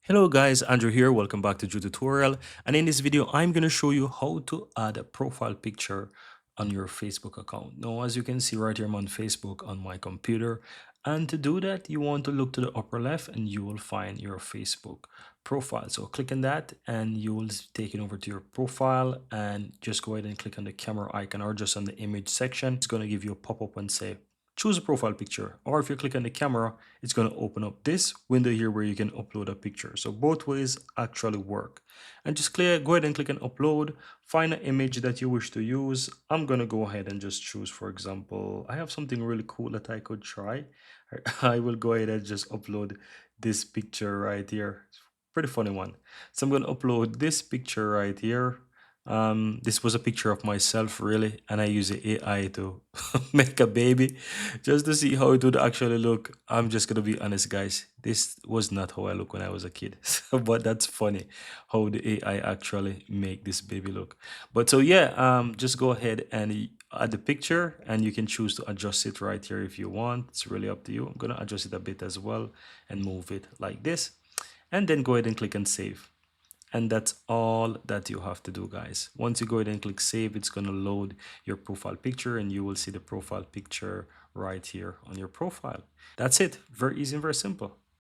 Hello guys, Andrew here. Welcome back to Drew Tutorial. And in this video, I'm going to show you how to add a profile picture on your Facebook account. Now, as you can see right here, I'm on Facebook on my computer. And to do that, you want to look to the upper left and you will find your Facebook profile. So click on that and you will take it over to your profile and just go ahead and click on the camera icon or just on the image section. It's going to give you a pop-up and say choose a profile picture, or if you click on the camera, it's going to open up this window here where you can upload a picture. So both ways actually work. And just go ahead and click on upload, find an image that you wish to use. I'm going to go ahead and just choose, for example, I have something really cool that I could try. I will go ahead and just upload this picture right here. Pretty funny one. So I'm going to upload this picture right here. This was a picture of myself really, and I use the AI to make a baby just to see how it would actually look. I'm just gonna be honest, guys. This was not how I look when I was a kid. But that's funny how the AI actually make this baby look. But so yeah, just go ahead and add the picture, and you can choose to adjust it right here if you want. It's really up to you. I'm gonna adjust it a bit as well and move it like this, and then go ahead and click and save. And that's all that you have to do, guys. Once you go ahead and click save, it's going to load your profile picture and you will see the profile picture right here on your profile. That's it. Very easy and very simple.